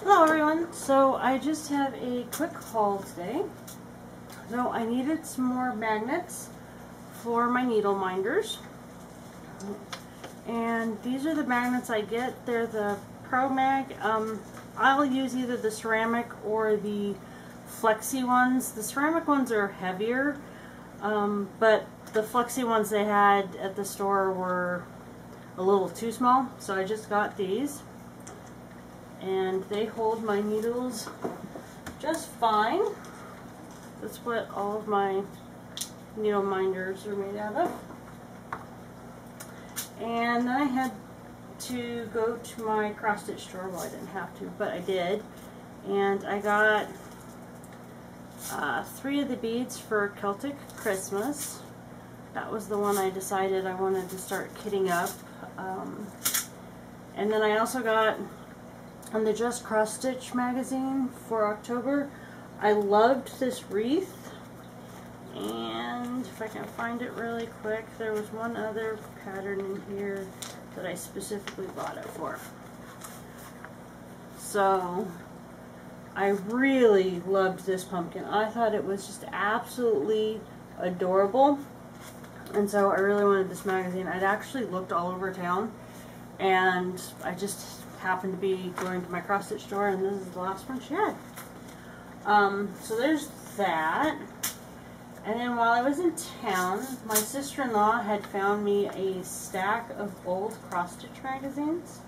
Hello everyone, so I just have a quick haul today. So I needed some more magnets for my needle minders. And these are the magnets I get. They're the Pro Mag. I'll use either the ceramic or the flexi ones. The ceramic ones are heavier, but the flexi ones they had at the store were a little too small, so I just got these. And they hold my needles just fine. That's what all of my needle minders are made out of. And then I had to go to my cross stitch store. Well, I didn't have to, but I did. And I got 3 of the beads for Celtic Christmas. That was the one I decided I wanted to start kitting up. And then I also got on the Just Cross Stitch magazine for October. I loved this wreath, and if I can find it really quick, there was one other pattern in here that I specifically bought it for. So I really loved this pumpkin. I thought it was just absolutely adorable, and so I really wanted this magazine. I'd actually looked all over town, and I just happened to be going to my cross stitch store, and this is the last one she had. So there's that. And then while I was in town, my sister-in-law had found me a stack of old cross stitch magazines,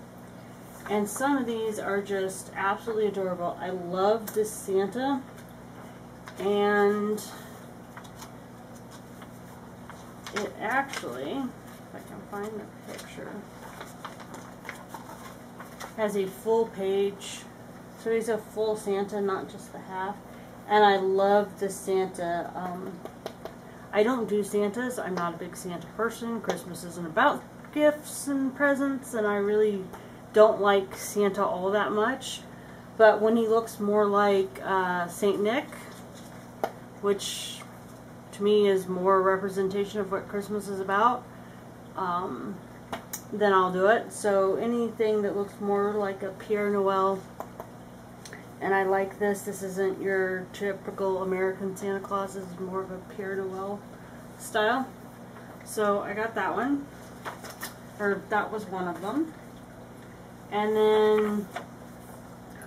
and some of these are just absolutely adorable. I love this Santa, and it actually, if I can find the picture, has a full page, so he's a full Santa, not just the half. And I love the Santa. I don't do Santas. I'm not a big Santa person. Christmas isn't about gifts and presents, and I really don't like Santa all that much. But when he looks more like Saint Nick, which to me is more a representation of what Christmas is about, then I'll do it. So anything that looks more like a Père Noël, and I like this. This isn't your typical American Santa Claus. This is more of a Père Noël style. So I got that one, or that was one of them. And then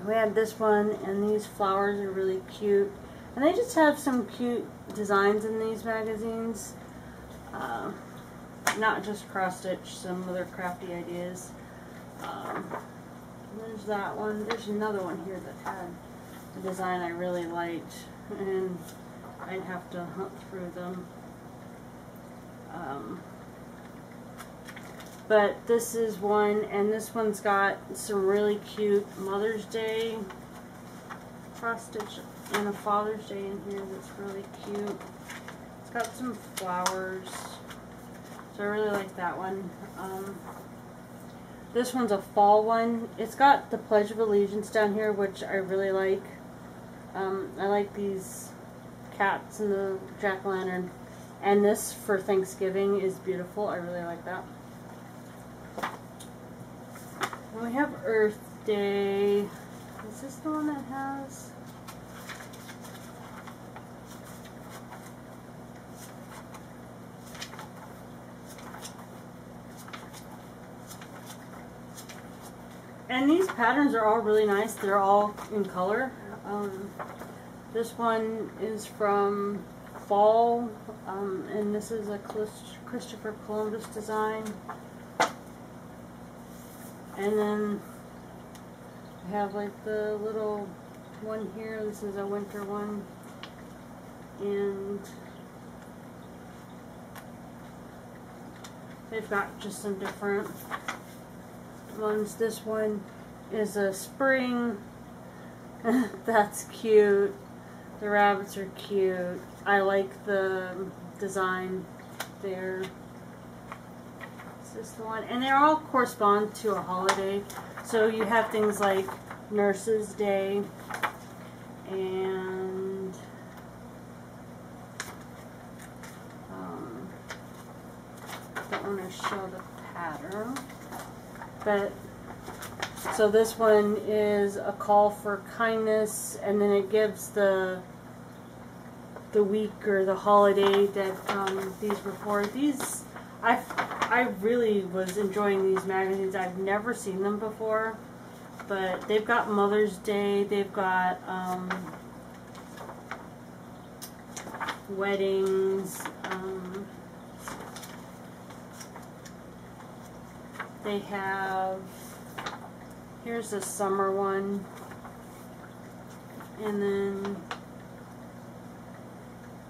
we had this one, and these flowers are really cute. And they just have some cute designs in these magazines. Not just cross stitch, some other crafty ideas. There's that one. There's another one here that had a design I really liked, and I'd have to hunt through them. But this is one, and this one's got some really cute Mother's Day cross stitch and a Father's Day in here that's really cute. It's got some flowers. So I really like that one. This one's a fall one. It's got the Pledge of Allegiance down here, which I really like. I like these cats and the jack-o'-lantern. And this for Thanksgiving is beautiful. I really like that. And we have Earth Day. Is this the one that has... And these patterns are all really nice. They're all in color. This one is from Fall, and this is a Christopher Columbus design. And then I have like the little one here. This is a winter one. And they've got just some different ones. This one is a spring. That's cute. The rabbits are cute. I like the design there. Is this the one? And they all correspond to a holiday. So you have things like Nurses Day, and don't want to show the pattern, but So this one is a call for kindness, and then it gives the week or the holiday that these were for. These, I really was enjoying these magazines. I've never seen them before, but they've got Mother's Day, they've got weddings, they have, here's a summer one, and then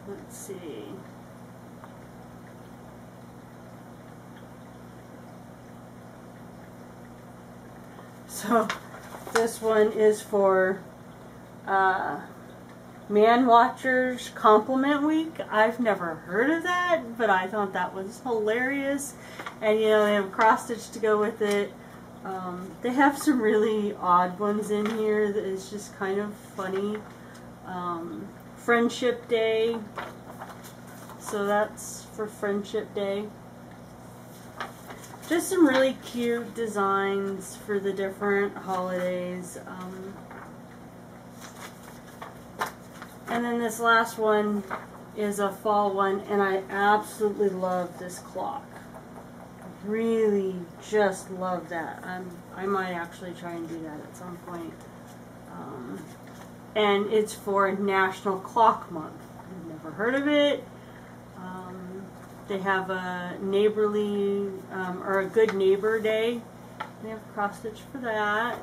let's see, so this one is for Man Watchers Compliment Week. I've never heard of that, but I thought that was hilarious. And you know, they have cross stitch to go with it. They have some really odd ones in here that is just kind of funny. Friendship Day. So that's for Friendship Day. Just some really cute designs for the different holidays. And then this last one is a fall one, and I absolutely love this clock. Really just love that. I might actually try and do that at some point. And it's for National Clock Month. I've never heard of it. They have a neighborly, or a good neighbor day. They have cross stitch for that.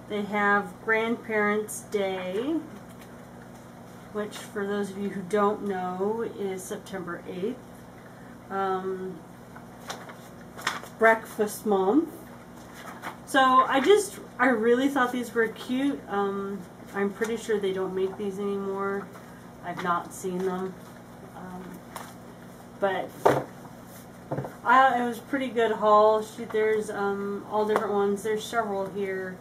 They have Grandparents' Day, which for those of you who don't know is September 8th. Breakfast Month. So I really thought these were cute. I'm pretty sure they don't make these anymore. I've not seen them. But it was a pretty good haul. There's all different ones. There's several here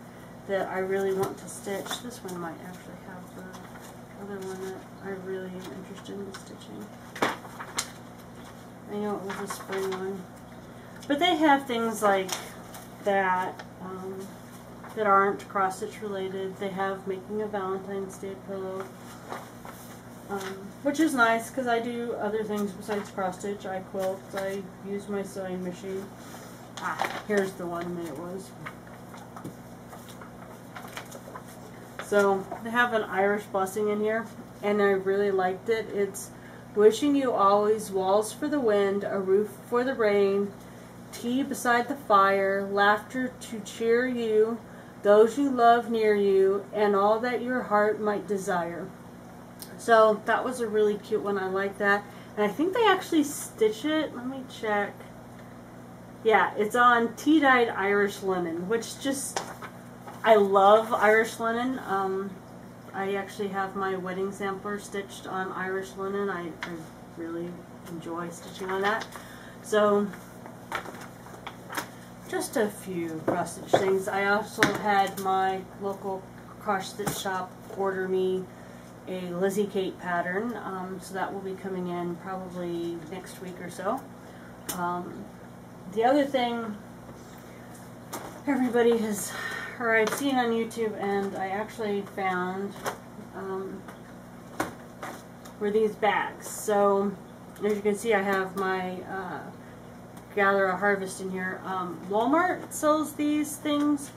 that I really want to stitch. This one might actually have the other one that I really am interested in stitching. I know it was a spring one. But they have things like that that aren't cross-stitch related. They have Making a Valentine's Day Pillow, which is nice because I do other things besides cross-stitch. I quilt, I use my sewing machine. Here's the one that it was. So they have an Irish blessing in here, and I really liked it. It's wishing you always walls for the wind, a roof for the rain, tea beside the fire, laughter to cheer you, those you love near you, and all that your heart might desire. So that was a really cute one. I like that. And I think they actually stitch it. Let me check. Yeah, it's on tea-dyed Irish linen, which just, I love Irish linen. I actually have my wedding sampler stitched on Irish linen. I really enjoy stitching on that. So, just a few cross-stitch things. I also had my local cross-stitch shop order me a Lizzie Kate pattern, so that will be coming in probably next week or so. The other thing everybody has, or I've seen on YouTube, and I actually found, were these bags. So, as you can see, I have my Gather a Harvest in here. Walmart sells these things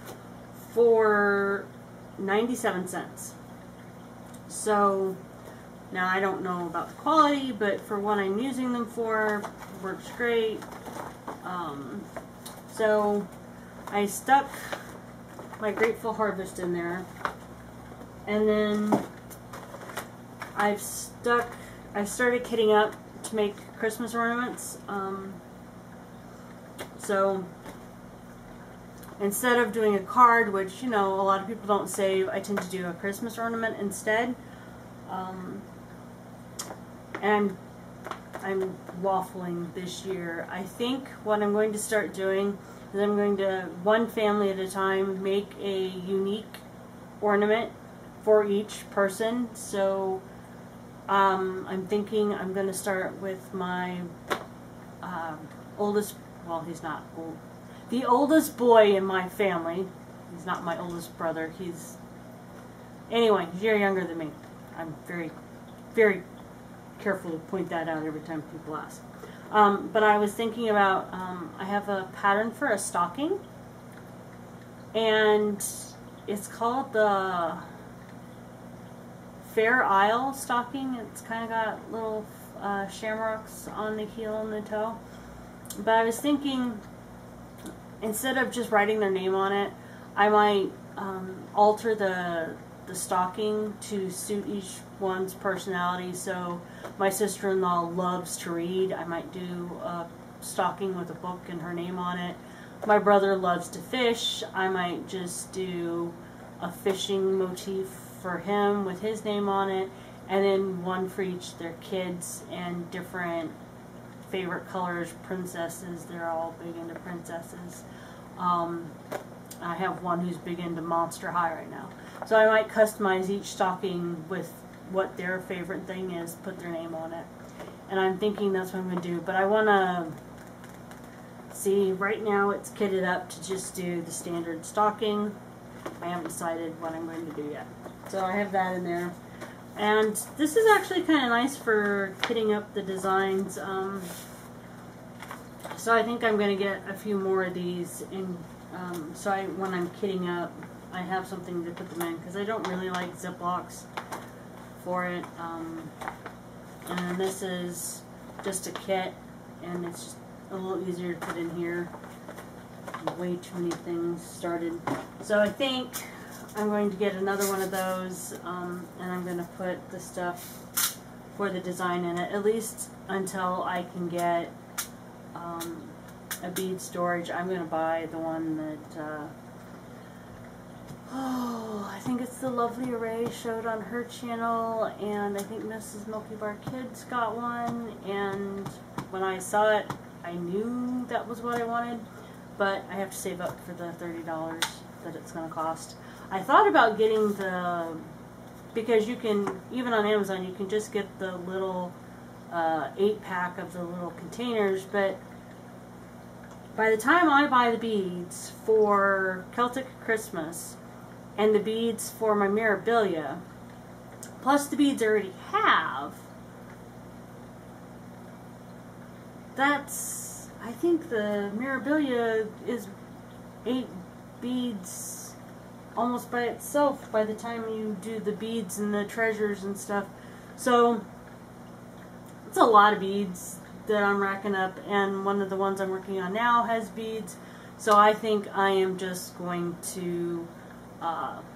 for 97 cents. So, now I don't know about the quality, but for what I'm using them for, it works great. So, I stuck my Grateful Harvest in there, and then I started kitting up to make Christmas ornaments. So instead of doing a card, which, you know, a lot of people don't save, I tend to do a Christmas ornament instead. And I'm waffling this year. I think what I'm going to start doing is I'm going to, one family at a time, make a unique ornament for each person. So I'm thinking I'm going to start with my oldest well, he's not old. The oldest boy in my family. He's not my oldest brother. Anyway, he's a year younger than me. I'm very, very careful to point that out every time people ask. But I was thinking about, I have a pattern for a stocking, and it's called the Fair Isle stocking. It's kind of got little shamrocks on the heel and the toe. But I was thinking, instead of just writing their name on it, I might alter the stocking to suit each one's personality. So my sister-in-law loves to read. I might do a stocking with a book and her name on it. My brother loves to fish. I might just do a fishing motif for him with his name on it, and then one for each of their kids, and different favorite colors, princesses. They're all big into princesses. I have one who's big into Monster High right now. So I might customize each stocking with what their favorite thing is, put their name on it. And I'm thinking that's what I'm going to do. But I want to see, right now it's kitted up to just do the standard stocking. I haven't decided what I'm going to do yet. So I have that in there. And this is actually kind of nice for kitting up the designs. So I think I'm going to get a few more of these in. So when I'm kitting up, I have something to put them in, because I don't really like Ziplocs for it. And then this is just a kit, and it's just a little easier to put in here. Way too many things started. So I think I'm going to get another one of those, and I'm going to put the stuff for the design in it, at least until I can get a bead storage. I'm going to buy the one that, I think it's the Lovely Array showed on her channel, and I think Mrs. Milky Bar Kids got one, and when I saw it, I knew that was what I wanted, but I have to save up for the $30 that it's going to cost. I thought about getting because you can, even on Amazon, you can just get the little 8-pack of the little containers, but by the time I buy the beads for Celtic Christmas and the beads for my Mirabilia, plus the beads I already have, I think the Mirabilia is 8 beads almost by itself by the time you do the beads and the treasures and stuff. So it's a lot of beads that I'm racking up, and one of the ones I'm working on now has beads. So I think I am just going to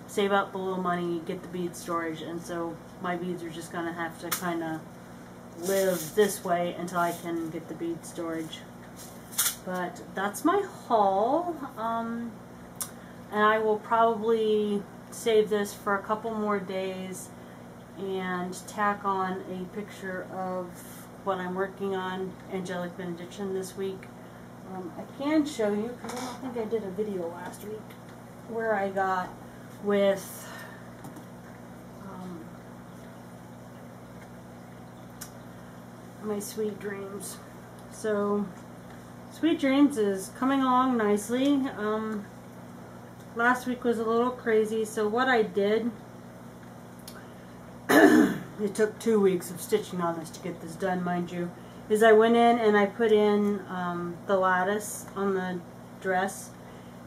save up a little money, get the bead storage, and so my beads are just going to have to kind of live this way until I can get the bead storage. But that's my haul, and I will probably save this for a couple more days and tack on a picture of what I'm working on, Angelic Benediction, this week. I can show you, because I don't think I did a video last week, where I got with my Sweet Dreams. So Sweet Dreams is coming along nicely. Last week was a little crazy, so what I did, it took 2 weeks of stitching on this to get this done, mind you, is I went in and I put in the lattice on the dress,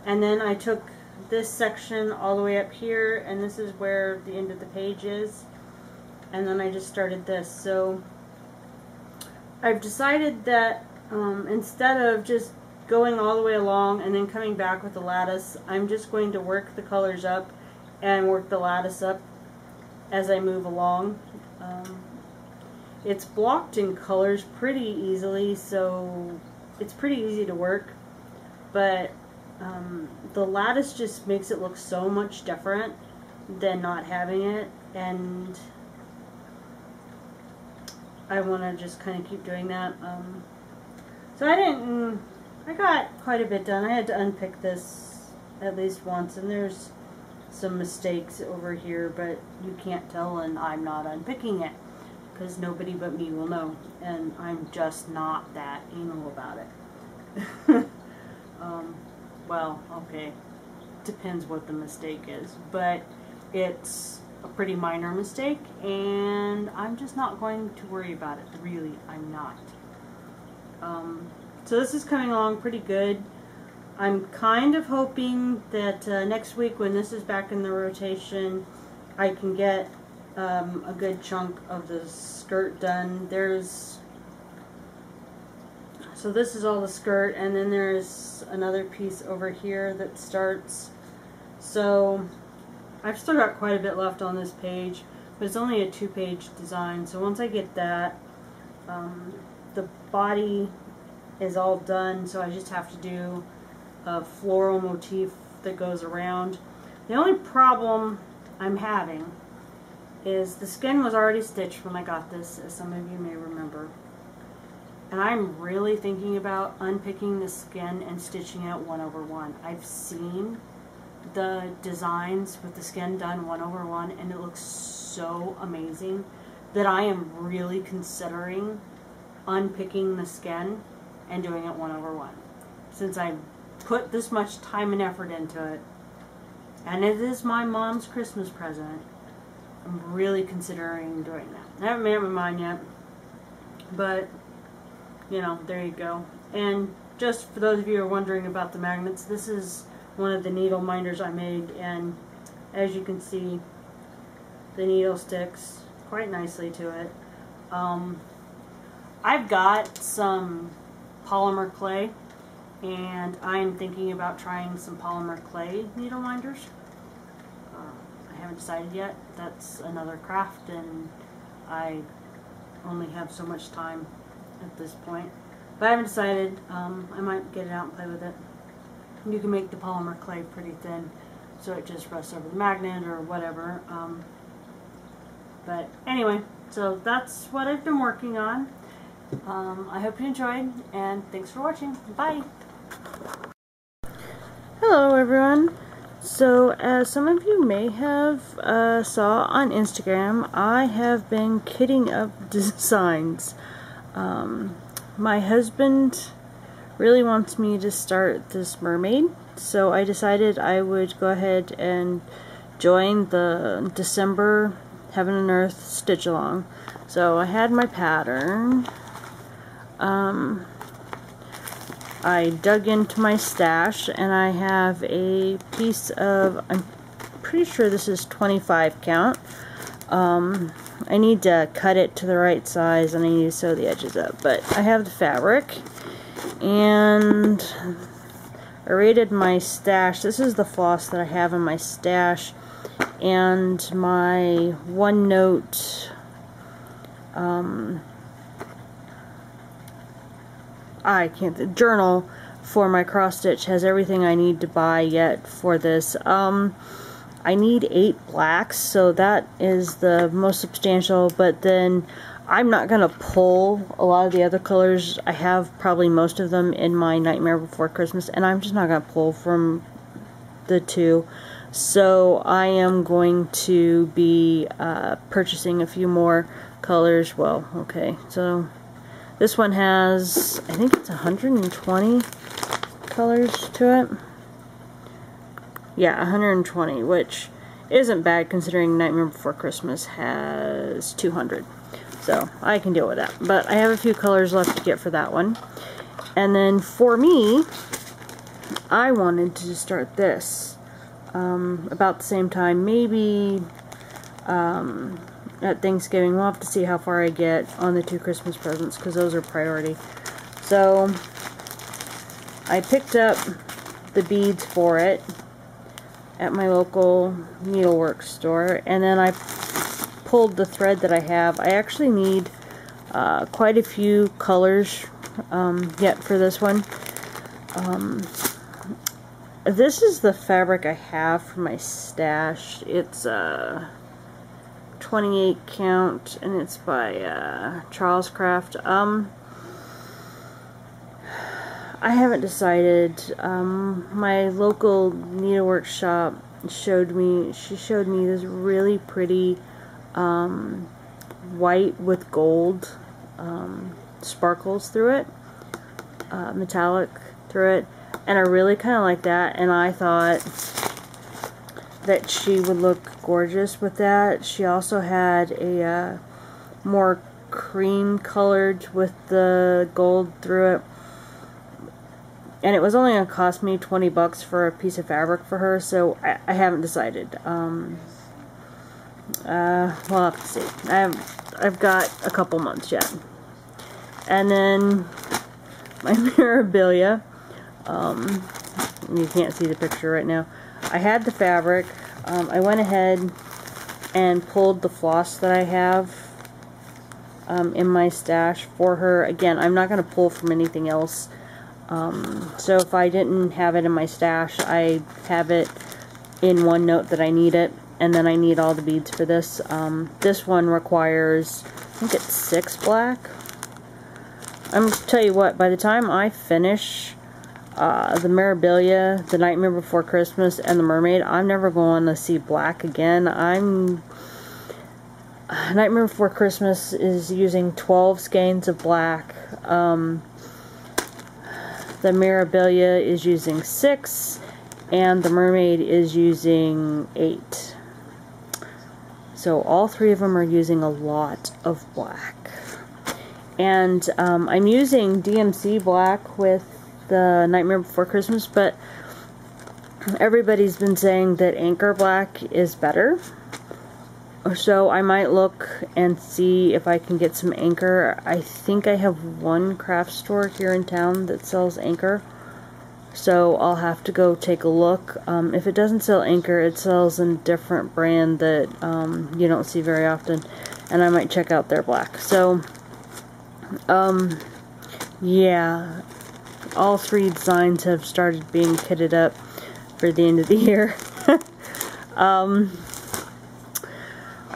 and then I took this section all the way up here, and this is where the end of the page is, and then I just started this. So I've decided that instead of just going all the way along and then coming back with the lattice, I'm just going to work the colors up and work the lattice up as I move along. It's blocked in colors pretty easily, so it's pretty easy to work, but the lattice just makes it look so much different than not having it, and I want to just kind of keep doing that. So I got quite a bit done. I had to unpick this at least once, and there's some mistakes over here, but you can't tell, and I'm not unpicking it because nobody but me will know, and I'm just not that anal about it. Well, okay, depends what the mistake is, but it's a pretty minor mistake, and I'm just not going to worry about it. Really, I'm not. So this is coming along pretty good. I'm kind of hoping that next week, when this is back in the rotation, I can get a good chunk of the skirt done. So this is all the skirt, and then there's another piece over here that starts. So I've still got quite a bit left on this page, but it's only a 2-page design. So once I get that, the body is all done, so I just have to do a floral motif that goes around. The only problem I'm having is the skin was already stitched when I got this, as some of you may remember. And I'm really thinking about unpicking the skin and stitching it 1/1. I've seen the designs with the skin done 1/1, and it looks so amazing that I am really considering unpicking the skin and doing it 1/1. Since I put this much time and effort into it, and it is my mom's Christmas present, I'm really considering doing that. I haven't made up my mind yet, but you know, there you go. And just for those of you who are wondering about the magnets, this is one of the needle minders I made, and as you can see, the needle sticks quite nicely to it. I've got some polymer clay, and I'm thinking about trying some polymer clay needle minders. I haven't decided yet. That's another craft, and I only have so much time at this point. But I haven't decided. I might get it out and play with it. You can make the polymer clay pretty thin, so it just rests over the magnet or whatever. But anyway, so that's what I've been working on. I hope you enjoyed, and thanks for watching. Bye! Hello everyone! So as some of you may have saw on Instagram, I have been kitting up designs. My husband really wants me to start this mermaid, so I decided I would go ahead and join the December Heaven and Earth stitch along. So I had my pattern. I dug into my stash, and I have a piece of, I'm pretty sure this is 25 count. I need to cut it to the right size, and I need to sew the edges up, but I have the fabric, and I raided my stash. This is the floss that I have in my stash, and my OneNote journal for my cross stitch has everything I need to buy yet for this. I need 8 blacks, so that is the most substantial, but then I'm not going to pull a lot of the other colors. I have probably most of them in my Nightmare Before Christmas, and I'm just not going to pull from the 2. So I am going to be purchasing a few more colors. Well, okay, so this one has, I think it's 120 colors to it. Yeah, 120, which isn't bad considering Nightmare Before Christmas has 200. So I can deal with that. But I have a few colors left to get for that one. And then for me, I wanted to start this about the same time, maybe at Thanksgiving. We'll have to see how far I get on the 2 Christmas presents, because those are priority. So I picked up the beads for it at my local needlework store, and then I pulled the thread that I have. I actually need quite a few colors yet for this one. This is the fabric I have for my stash. It's 28 count, and it's by Charles Craft. I haven't decided. My local needlework shop showed me this really pretty white with gold sparkles through it. metallic through it, and I really kind of like that, and I thought that she would look gorgeous with that. She also had a more cream colored with the gold through it, and it was only going to cost me 20 bucks for a piece of fabric for her, so I haven't decided. We'll have to see. I've got a couple months yet. And then my Mirabilia, you can't see the picture right now. I had the fabric. I went ahead and pulled the floss that I have in my stash for her. Again, I'm not going to pull from anything else. So if I didn't have it in my stash, I have it in OneNote that I need it, and then I need all the beads for this. This one requires, I think it's 6 black. I'm going to tell you what, by the time I finish the Mirabilia, the Nightmare Before Christmas, and the Mermaid, I'm never going to see black again. Nightmare Before Christmas is using 12 skeins of black. The Mirabilia is using 6, and the Mermaid is using 8. So all 3 of them are using a lot of black. And I'm using DMC black with the Nightmare Before Christmas, but everybody's been saying that Anchor black is better. So I might look and see if I can get some Anchor. I think I have one craft store here in town that sells Anchor, so I'll have to go take a look. If it doesn't sell Anchor, it sells a different brand that you don't see very often, and I might check out their black. So yeah, all 3 designs have started being kitted up for the end of the year.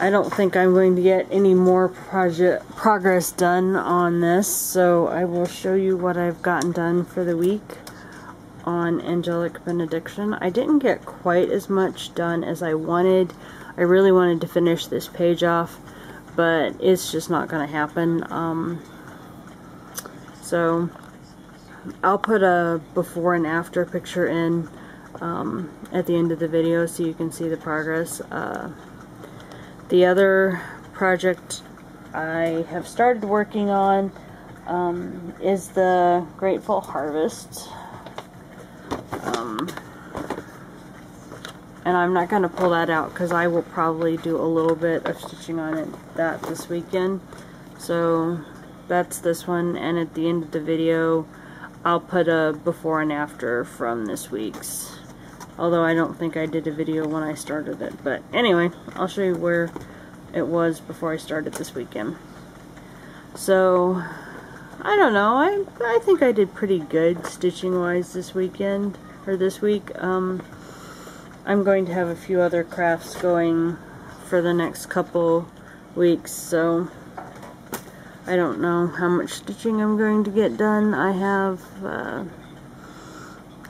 I don't think I'm going to get any more progress done on this, so I will show you what I've gotten done for the week on Angelic Benediction. I didn't get quite as much done as I wanted. I really wanted to finish this page off, but it's just not going to happen. So I'll put a before and after picture in at the end of the video so you can see the progress. The other project I have started working on is the Grateful Harvest. And I'm not going to pull that out because I will probably do a little bit of stitching on that this weekend. So that's this one, and at the end of the video I'll put a before and after from this week's. Although I don't think I did a video when I started it. But anyway, I'll show you where it was before I started this weekend. So, I don't know. I think I did pretty good stitching-wise this weekend, or this week. I'm going to have a few other crafts going for the next couple weeks, so I don't know how much stitching I'm going to get done. I have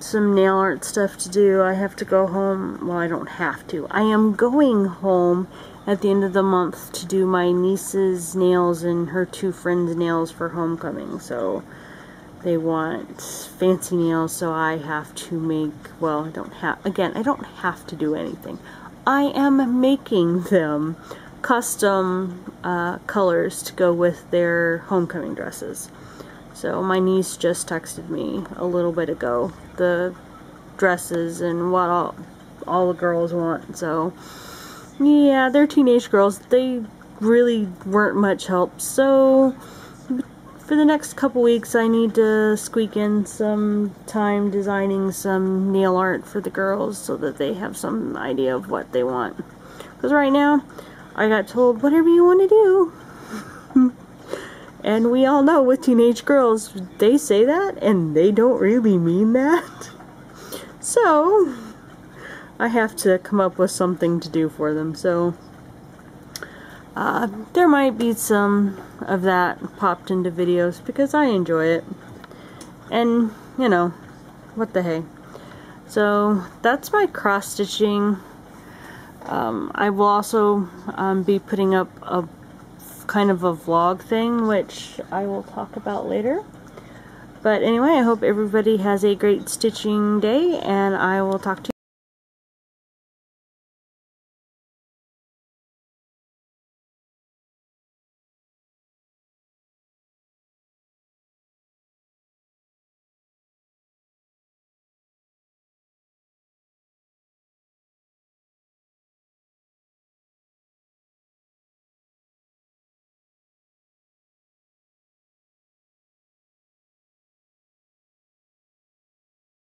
some nail art stuff to do. I have to go home. Well, I don't have to. I am going home at the end of the month to do my niece's nails and her 2 friends' nails for homecoming. So they want fancy nails, so I have to make, well, I don't have to do anything. I am making them custom colors to go with their homecoming dresses. So my niece just texted me a little bit ago the dresses and what all the girls want. So yeah, they're teenage girls. They really weren't much help. So for the next couple weeks I need to squeak in some time designing some nail art for the girls so that they have some idea of what they want. Because right now I got told whatever you want to do. And we all know with teenage girls, they say that and they don't really mean that. So I have to come up with something to do for them. So there might be some of that popped into videos because I enjoy it. And, you know, what the hey. So that's my cross stitching. I will also be putting up a kind of a vlog thing, which I will talk about later. But anyway, I hope everybody has a great stitching day, and I will talk to you.